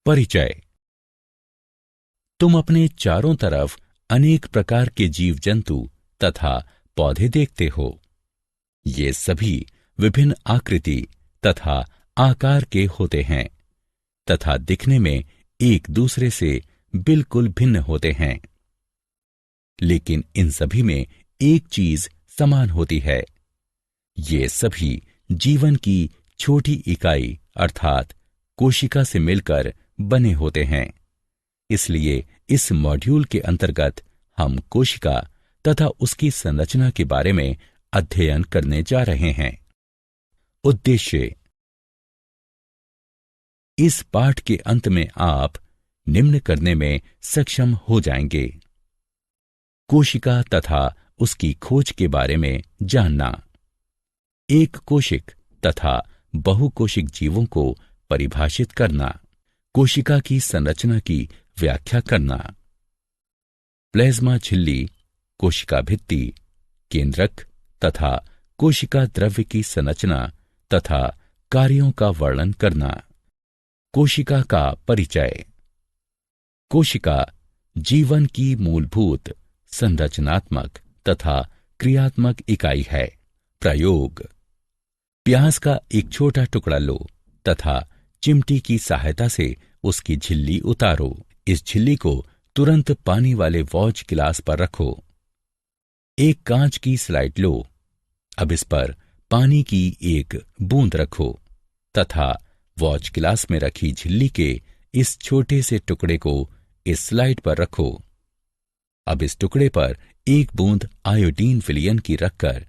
परिचय। तुम अपने चारों तरफ अनेक प्रकार के जीव जंतु तथा पौधे देखते हो। ये सभी विभिन्न आकृति तथा आकार के होते हैं तथा दिखने में एक दूसरे से बिल्कुल भिन्न होते हैं, लेकिन इन सभी में एक चीज समान होती है। ये सभी जीवन की छोटी इकाई अर्थात कोशिका से मिलकर बने होते हैं। इसलिए इस मॉड्यूल के अंतर्गत हम कोशिका तथा उसकी संरचना के बारे में अध्ययन करने जा रहे हैं। उद्देश्य। इस पाठ के अंत में आप निम्न करने में सक्षम हो जाएंगे: कोशिका तथा उसकी खोज के बारे में जानना, एक कोशिक तथा बहुकोशिक जीवों को परिभाषित करना, कोशिका की संरचना की व्याख्या करना, प्लाज्मा झिल्ली, कोशिका भित्ति, केंद्रक तथा कोशिका द्रव्य की संरचना तथा कार्यों का वर्णन करना, कोशिका का परिचय। कोशिका जीवन की मूलभूत संरचनात्मक तथा क्रियात्मक इकाई है। प्रयोग। प्याज का एक छोटा टुकड़ा लो तथा चिमटी की सहायता से उसकी झिल्ली उतारो। इस झिल्ली को तुरंत पानी वाले वॉच गिलास पर रखो। एक कांच की स्लाइड लो। अब इस पर पानी की एक बूंद रखो तथा वॉच गिलास में रखी झिल्ली के इस छोटे से टुकड़े को इस स्लाइड पर रखो। अब इस टुकड़े पर एक बूंद आयोडीन विलयन की रखकर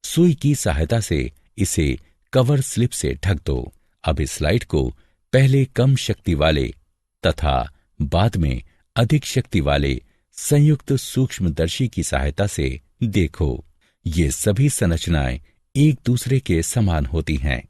सुई की सहायता से इसे कवर स्लिप से ढक दो। अब इस स्लाइड को पहले कम शक्ति वाले तथा बाद में अधिक शक्ति वाले संयुक्त सूक्ष्मदर्शी की सहायता से देखो। ये सभी संरचनाएं एक दूसरे के समान होती हैं।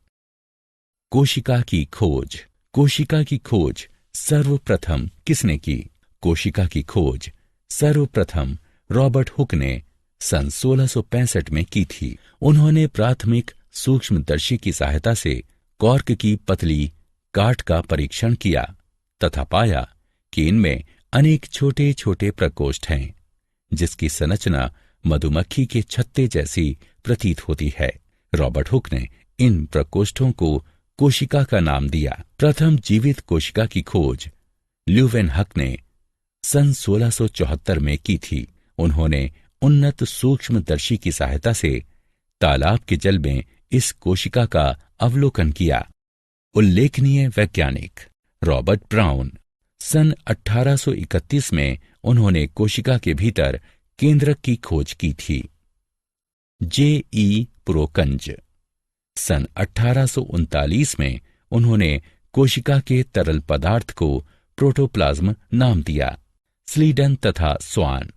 कोशिका की खोज। कोशिका की खोज सर्वप्रथम किसने की? कोशिका की खोज सर्वप्रथम रॉबर्ट हुक ने सन 1665 में की थी। उन्होंने प्राथमिक सूक्ष्मदर्शी की सहायता से कॉर्क की पतली काट का परीक्षण किया तथा पाया कि इनमें अनेक छोटे छोटे प्रकोष्ठ हैं, जिसकी संरचना मधुमक्खी के छत्ते जैसी प्रतीत होती है। रॉबर्ट हुक ने इन प्रकोष्ठों को कोशिका का नाम दिया। प्रथम जीवित कोशिका की खोज ल्यूवेनहक ने सन 1674 में की थी। उन्होंने उन्नत सूक्ष्मदर्शी की सहायता से तालाब के जल में इस कोशिका का अवलोकन किया। उल्लेखनीय वैज्ञानिक रॉबर्ट ब्राउन। सन 1831 में उन्होंने कोशिका के भीतर केंद्रक की खोज की थी। J.E. प्रोकंज। सन 1839 में उन्होंने कोशिका के तरल पदार्थ को प्रोटोप्लाज्म नाम दिया। स्लीडन तथा स्वान।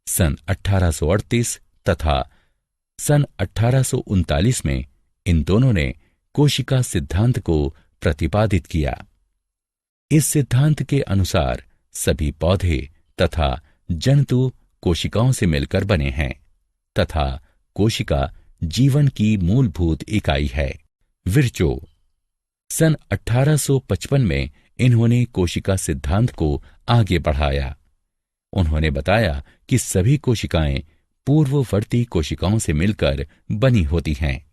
सन 1838 तथा सन 1839 में इन दोनों ने कोशिका सिद्धांत को प्रतिपादित किया। इस सिद्धांत के अनुसार सभी पौधे तथा जंतु कोशिकाओं से मिलकर बने हैं तथा कोशिका जीवन की मूलभूत इकाई है। विर्चो। सन 1855 में इन्होंने कोशिका सिद्धांत को आगे बढ़ाया। उन्होंने बताया कि सभी कोशिकाएं पूर्ववर्ती कोशिकाओं से मिलकर बनी होती हैं।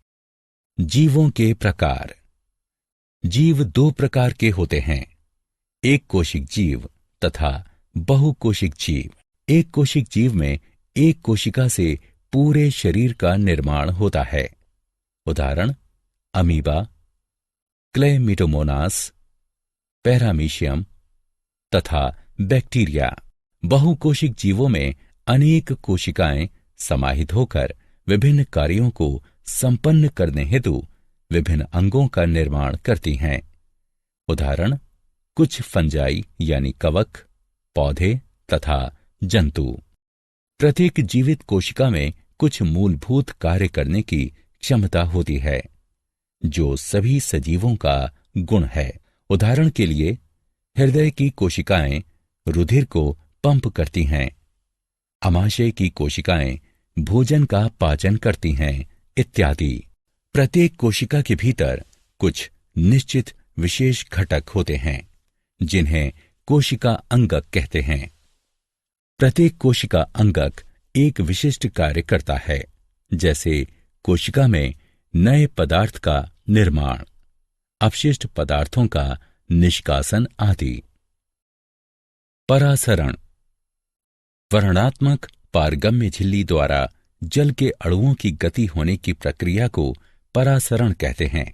जीवों के प्रकार। जीव दो प्रकार के होते हैं: एक कोशिक जीव तथा बहुकोशिक जीव। एक कोशिक जीव में एक कोशिका से पूरे शरीर का निर्माण होता है। उदाहरण: अमीबा, क्लेमिडोमोनास, पैरामीशियम तथा बैक्टीरिया। बहुकोशिक जीवों में अनेक कोशिकाएं समाहित होकर विभिन्न कार्यों को संपन्न करने हेतु विभिन्न अंगों का निर्माण करती हैं। उदाहरण: कुछ फंजाई यानी कवक, पौधे तथा जंतु। प्रत्येक जीवित कोशिका में कुछ मूलभूत कार्य करने की क्षमता होती है, जो सभी सजीवों का गुण है। उदाहरण के लिए, हृदय की कोशिकाएं रुधिर को पंप करती हैं, आमाशय की कोशिकाएं भोजन का पाचन करती हैं इत्यादि। प्रत्येक कोशिका के भीतर कुछ निश्चित विशेष घटक होते हैं जिन्हें कोशिका अंगक कहते हैं। प्रत्येक कोशिका अंगक एक विशिष्ट कार्य करता है, जैसे कोशिका में नए पदार्थ का निर्माण, अपशिष्ट पदार्थों का निष्कासन आदि। परासरण वर्णनात्मक पारगम्य झिल्ली द्वारा जल के अणुओं की गति होने की प्रक्रिया को परासरण कहते हैं।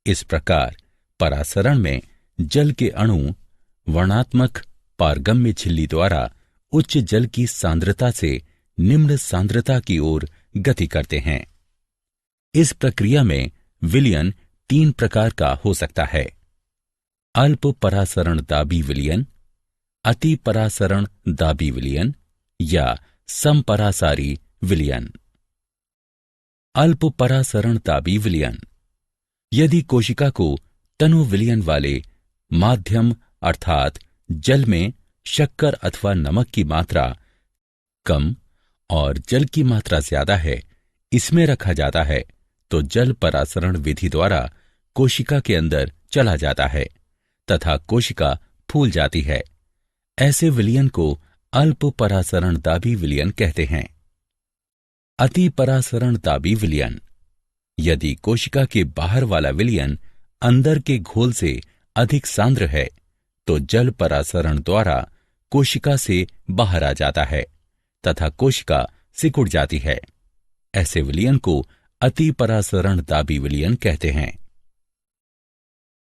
इस प्रकार परासरण में जल के अणु वर्णात्मक पारगम्य झिल्ली द्वारा उच्च जल की सांद्रता से निम्न सांद्रता की ओर गति करते हैं। इस प्रक्रिया में विलयन 3 प्रकार का हो सकता है: अल्प परासरण दाबी विलयन, अति परासरण दाबी विलयन या समपरासारी विलयन। अल्प परासरण दाबी विलयन: यदि कोशिका को तनु विलयन वाले माध्यम अर्थात जल में शक्कर अथवा नमक की मात्रा कम और जल की मात्रा ज्यादा है, इसमें रखा जाता है, तो जल परासरण विधि द्वारा कोशिका के अंदर चला जाता है तथा कोशिका फूल जाती है। ऐसे विलयन को अल्प परासरण दाबी विलयन कहते हैं। अति परासरण दाबी विलयन: यदि कोशिका के बाहर वाला विलयन अंदर के घोल से अधिक सांद्र है, तो जल परासरण द्वारा कोशिका से बाहर आ जाता है तथा कोशिका सिकुड़ जाती है। ऐसे विलयन को अति परासरण दाबी विलयन कहते हैं।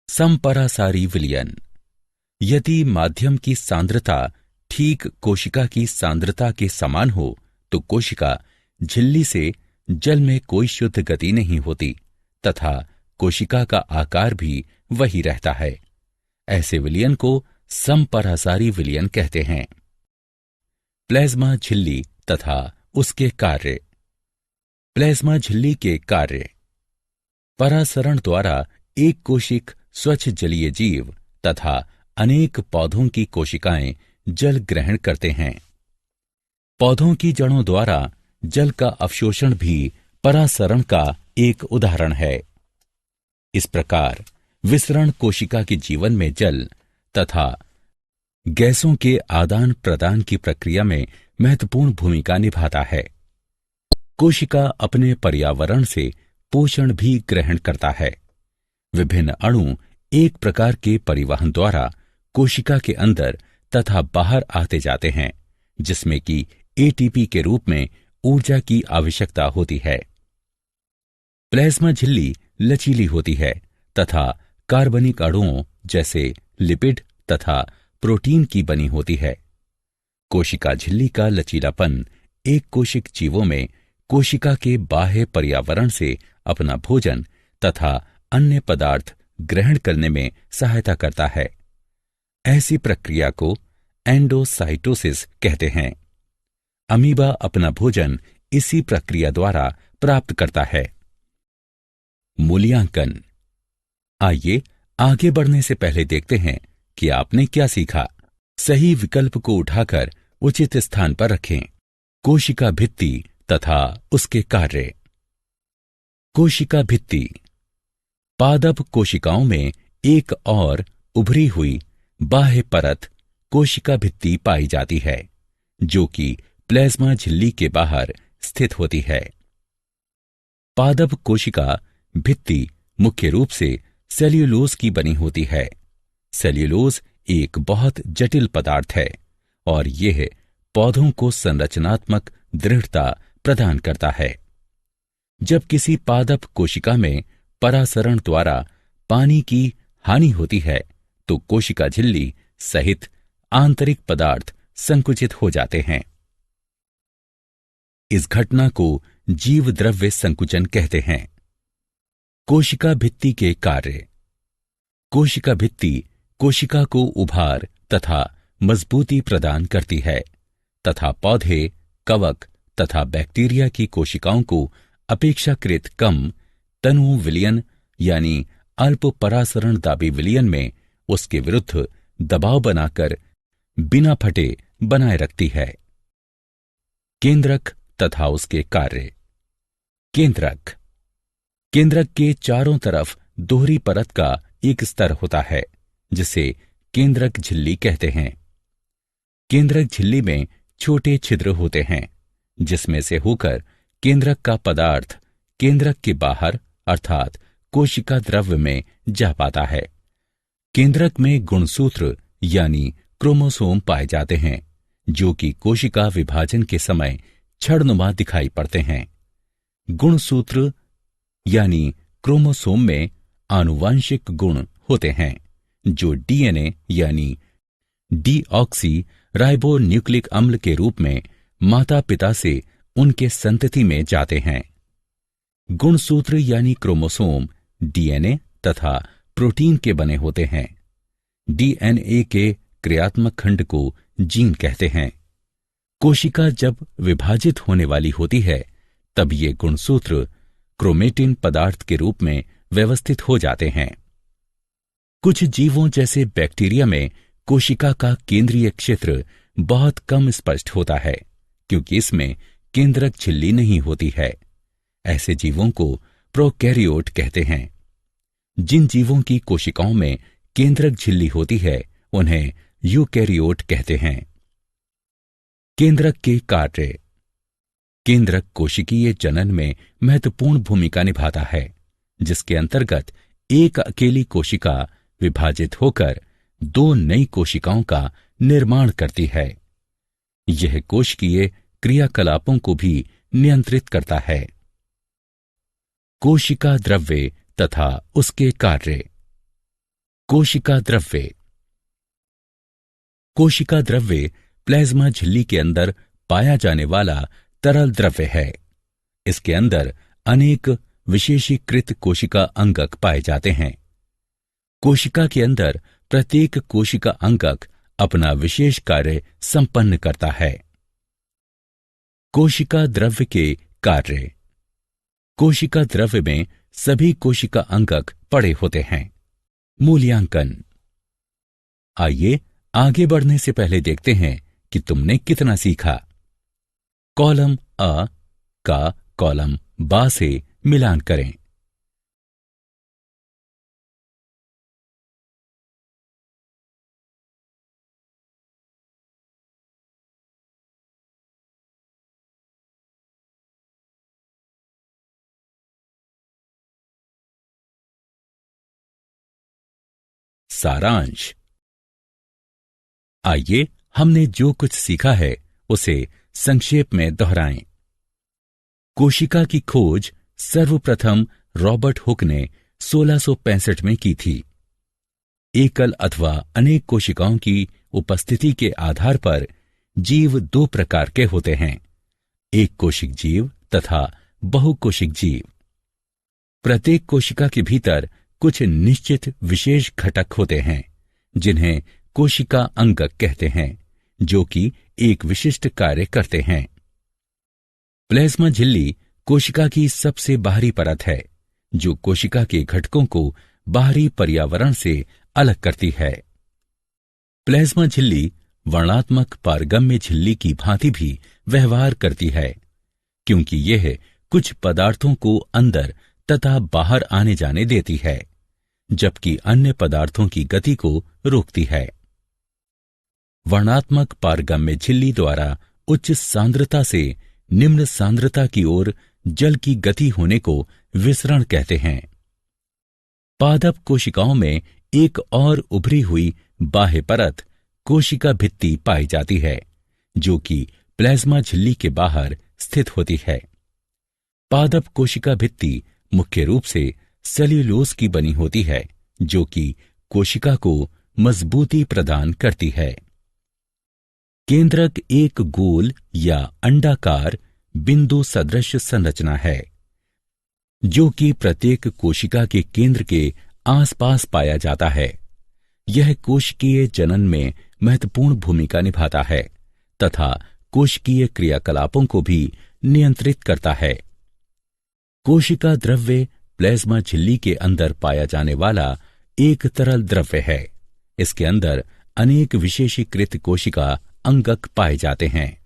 समपरासारी विलयन: यदि माध्यम की सांद्रता ठीक कोशिका की सांद्रता के समान हो, तो कोशिका झिल्ली से जल में कोई शुद्ध गति नहीं होती तथा कोशिका का आकार भी वही रहता है। ऐसे विलयन को समपरासारी विलयन कहते हैं। प्लाज्मा झिल्ली तथा उसके कार्य। प्लाज्मा झिल्ली के कार्य: परासरण द्वारा एक कोशिक स्वच्छ जलीय जीव तथा अनेक पौधों की कोशिकाएं जल ग्रहण करते हैं। पौधों की जड़ों द्वारा जल का अवशोषण भी परासरण का एक उदाहरण है। इस प्रकार विसरण कोशिका के जीवन में जल तथा गैसों के आदान प्रदान की प्रक्रिया में महत्वपूर्ण भूमिका निभाता है। कोशिका अपने पर्यावरण से पोषण भी ग्रहण करता है। विभिन्न अणु एक प्रकार के परिवहन द्वारा कोशिका के अंदर तथा बाहर आते जाते हैं, जिसमें कि एटीपी के रूप में ऊर्जा की आवश्यकता होती है। प्लाज्मा झिल्ली लचीली होती है तथा कार्बनिक अणुओं जैसे लिपिड तथा प्रोटीन की बनी होती है। कोशिका झिल्ली का लचीलापन एक कोशिक जीवों में कोशिका के बाह्य पर्यावरण से अपना भोजन तथा अन्य पदार्थ ग्रहण करने में सहायता करता है। ऐसी प्रक्रिया को एंडोसाइटोसिस कहते हैं। अमीबा अपना भोजन इसी प्रक्रिया द्वारा प्राप्त करता है। मूल्यांकन। आइए आगे बढ़ने से पहले देखते हैं कि आपने क्या सीखा। सही विकल्प को उठाकर उचित स्थान पर रखें। कोशिका भित्ति तथा उसके कार्य। कोशिका भित्ति। पादप कोशिकाओं में एक और उभरी हुई बाह्य परत कोशिका भित्ति पाई जाती है, जो कि प्लाज्मा झिल्ली के बाहर स्थित होती है। पादप कोशिका भित्ति मुख्य रूप से सेल्यूलोज की बनी होती है। सेल्यूलोज एक बहुत जटिल पदार्थ है और यह पौधों को संरचनात्मक दृढ़ता प्रदान करता है। जब किसी पादप कोशिका में परासरण द्वारा पानी की हानि होती है, तो कोशिका झिल्ली सहित आंतरिक पदार्थ संकुचित हो जाते हैं। इस घटना को जीव द्रव्य संकुचन कहते हैं। कोशिका भित्ति के कार्य। कोशिका भित्ति कोशिका को उभार तथा मजबूती प्रदान करती है तथा पौधे, कवक तथा बैक्टीरिया की कोशिकाओं को अपेक्षाकृत कम तनु विलयन यानी अल्प परासरण दाबी विलयन में उसके विरुद्ध दबाव बनाकर बिना फटे बनाए रखती है। केंद्रक तथा उसके कार्य। केंद्रक। केंद्रक के चारों तरफ दोहरी परत का एक स्तर होता है, जिसे केंद्रक झिल्ली कहते हैं। केंद्रक झिल्ली में छोटे छिद्र होते हैं, जिसमें से होकर केंद्रक का पदार्थ केंद्रक के बाहर अर्थात कोशिका द्रव्य में जा पाता है। केंद्रक में गुणसूत्र यानी क्रोमोसोम पाए जाते हैं, जो कि कोशिका विभाजन के समय छड़नुमा दिखाई पड़ते हैं। गुणसूत्र यानी क्रोमोसोम में आनुवांशिक गुण होते हैं, जो डीएनए यानी डीऑक्सी राइबो न्यूक्लिक अम्ल के रूप में माता पिता से उनके संतति में जाते हैं। गुणसूत्र यानी क्रोमोसोम डीएनए तथा प्रोटीन के बने होते हैं। डीएनए के क्रियात्मक खंड को जीन कहते हैं। कोशिका जब विभाजित होने वाली होती है, तब ये गुणसूत्र क्रोमेटिन पदार्थ के रूप में व्यवस्थित हो जाते हैं। कुछ जीवों जैसे बैक्टीरिया में कोशिका का केंद्रीय क्षेत्र बहुत कम स्पष्ट होता है, क्योंकि इसमें केंद्रक झिल्ली नहीं होती है। ऐसे जीवों को प्रोकैरियोट कहते हैं। जिन जीवों की कोशिकाओं में केंद्रक झिल्ली होती है, उन्हें यूकैरियोट कहते हैं। केंद्रक के कार्य। केंद्रक कोशिकीय जनन में महत्वपूर्ण भूमिका निभाता है, जिसके अंतर्गत एक अकेली कोशिका विभाजित होकर दो नई कोशिकाओं का निर्माण करती है। यह कोशिकीय क्रियाकलापों को भी नियंत्रित करता है। कोशिका द्रव्य तथा उसके कार्य। कोशिका द्रव्य। कोशिका द्रव्य प्लाज्मा झिल्ली के अंदर पाया जाने वाला तरल द्रव्य है। इसके अंदर अनेक विशेषीकृत कोशिका अंगक पाए जाते हैं। कोशिका के अंदर प्रत्येक कोशिका अंगक अपना विशेष कार्य संपन्न करता है। कोशिका द्रव्य के कार्य। कोशिका द्रव्य में सभी कोशिका अंगक पड़े होते हैं। मूल्यांकन। आइए आगे बढ़ने से पहले देखते हैं कि तुमने कितना सीखा। कॉलम अ का कॉलम बा से मिलान करें। सारांश। आइए हमने जो कुछ सीखा है उसे संक्षेप में दोहराएं। कोशिका की खोज सर्वप्रथम रॉबर्ट हुक ने 1665 में की थी। एकल अथवा अनेक कोशिकाओं की उपस्थिति के आधार पर जीव दो प्रकार के होते हैं, एक कोशिक जीव तथा बहुकोशिक जीव। प्रत्येक कोशिका के भीतर कुछ निश्चित विशेष घटक होते हैं, जिन्हें कोशिका अंगक कहते हैं, जो कि एक विशिष्ट कार्य करते हैं। प्लाज्मा झिल्ली कोशिका की सबसे बाहरी परत है, जो कोशिका के घटकों को बाहरी पर्यावरण से अलग करती है। प्लाज्मा झिल्ली वर्णात्मक पारगम्य झिल्ली की भांति भी व्यवहार करती है, क्योंकि यह कुछ पदार्थों को अंदर तथा बाहर आने जाने देती है, जबकि अन्य पदार्थों की गति को रोकती है। वर्णात्मक पारगम्य झिल्ली द्वारा उच्च सांद्रता से निम्न सांद्रता की ओर जल की गति होने को विसरण कहते हैं। पादप कोशिकाओं में एक और उभरी हुई बाह्य परत कोशिका भित्ति पाई जाती है, जो कि प्लाज्मा झिल्ली के बाहर स्थित होती है। पादप कोशिका भित्ति मुख्य रूप से सेल्यूलोज की बनी होती है, जो कि कोशिका को मजबूती प्रदान करती है। केंद्रक एक गोल या अंडाकार बिंदु सदृश संरचना है, जो कि प्रत्येक कोशिका के केंद्र के आसपास पाया जाता है। यह कोशिकीय जनन में महत्वपूर्ण भूमिका निभाता है तथा कोशिकीय क्रियाकलापों को भी नियंत्रित करता है। कोशिका द्रव्य प्लाज्मा झिल्ली के अंदर पाया जाने वाला एक तरल द्रव्य है। इसके अंदर अनेक विशेषीकृत कोशिका अंगक पाए जाते हैं।